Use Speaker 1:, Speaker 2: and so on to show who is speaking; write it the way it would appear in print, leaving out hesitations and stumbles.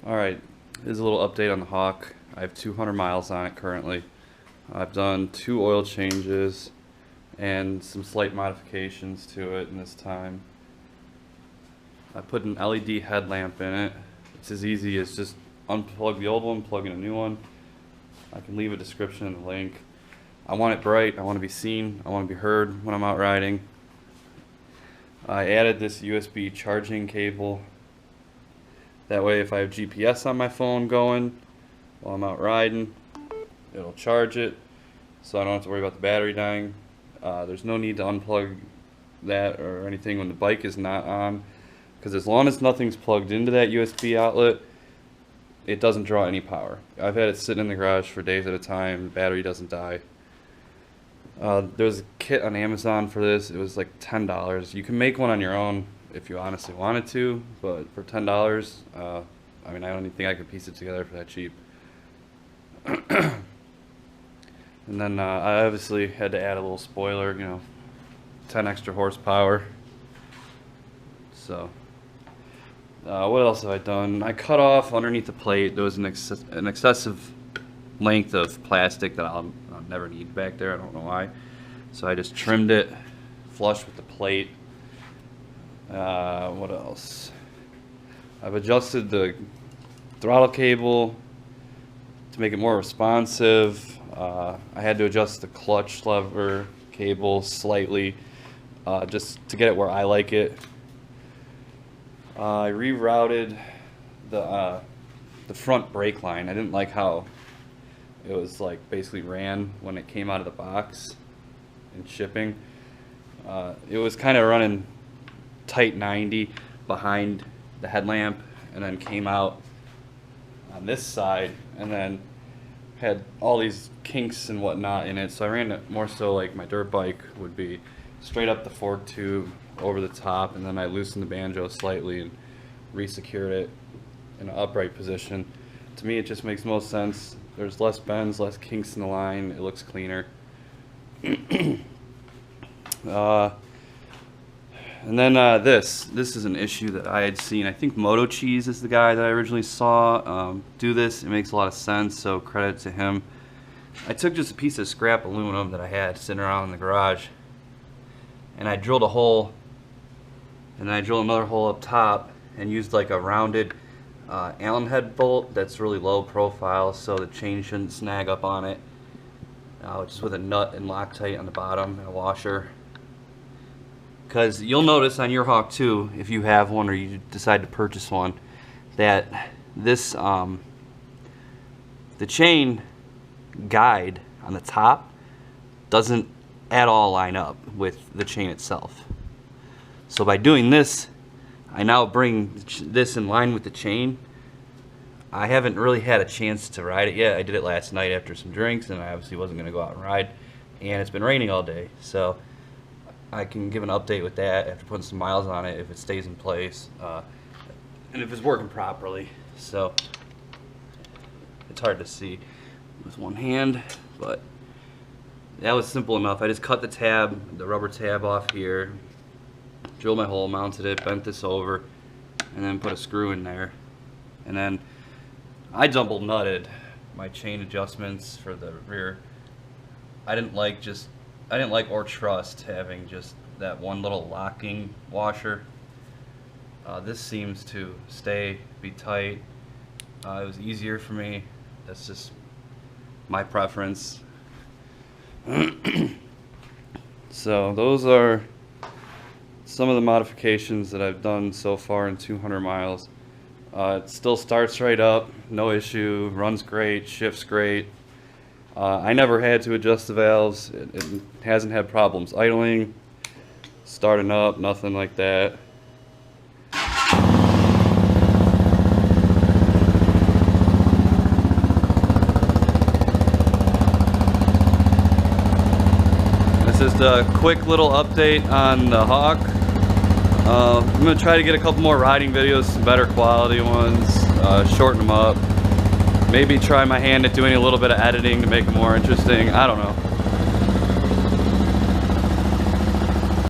Speaker 1: Alright, here's a little update on the Hawk. I have 200 miles on it currently. I've done 2 oil changes and some slight modifications to it in this time. I put an LED headlamp in it. It's as easy as just unplug the old one, plug in a new one. I can leave a description in the link. I want it bright, I want to be seen, I want to be heard when I'm out riding. I added this USB charging cable. That way if I have GPS on my phone going while I'm out riding, it'll charge it so I don't have to worry about the battery dying. There's no need to unplug that or anything when the bike is not on, because as long as nothing's plugged into that USB outlet, it doesn't draw any power. I've had it sitting in the garage for days at a time, the battery doesn't die. There's a kit on Amazon for this. It was like $10. You can make one on your own if you honestly wanted to, but for $10, I mean, I don't even think I could piece it together for that cheap. And then I obviously had to add a little spoiler, 10 extra horsepower. So, what else have I done? I cut off underneath the plate. There was an excessive length of plastic that I'll never need back there. I don't know why. So I just trimmed it flush with the plate. What else? I've adjusted the throttle cable to make it more responsive. I had to adjust the clutch lever cable slightly just to get it where I like it. I rerouted the front brake line. I didn't like how it was basically ran when it came out of the box in shipping. It was kind of running tight 90 behind the headlamp and then came out on this side and then had all these kinks and whatnot in it, so I ran it more so like my dirt bike would be, straight up the fork tube over the top, and then I loosened the banjo slightly and re-secured it in an upright position. To me it just makes most sense. There's less bends, less kinks in the line, it looks cleaner. And then this is an issue that I had seen. I think Moto Cheese is the guy that I originally saw do this. It makes a lot of sense, so credit to him. I took just a piece of scrap aluminum that I had sitting around in the garage, and I drilled a hole, and then I drilled another hole up top, and used like a rounded Allen head bolt that's really low profile, so the chain shouldn't snag up on it. Just with a nut and Loctite on the bottom and a washer. Because you'll notice on your Hawk too, if you have one or you decide to purchase one, that this the chain guide on the top doesn't at all line up with the chain itself. So by doing this, I now bring this in line with the chain. I haven't really had a chance to ride it yet. I did it last night after some drinks, and I obviously wasn't going to go out and ride, and it's been raining all day, so I can give an update with that after putting some miles on it if it stays in place and if it's working properly. So it's hard to see with one hand, but that was simple enough. I just cut the tab, the rubber tab off here, drilled my hole, mounted it, bent this over, and then put a screw in there. And then I double nutted my chain adjustments for the rear. I didn't like or trust having just that one little locking washer. This seems to be tight. It was easier for me. That's just my preference. So those are some of the modifications that I've done so far in 200 miles. It still starts right up, no issue, runs great, shifts great. I never had to adjust the valves. It hasn't had problems idling, starting up, nothing like that. This is a quick little update on the Hawk. I'm going to try to get a couple more riding videos, some better quality ones, shorten them up. Maybe try my hand at doing a little bit of editing to make it more interesting. I don't know.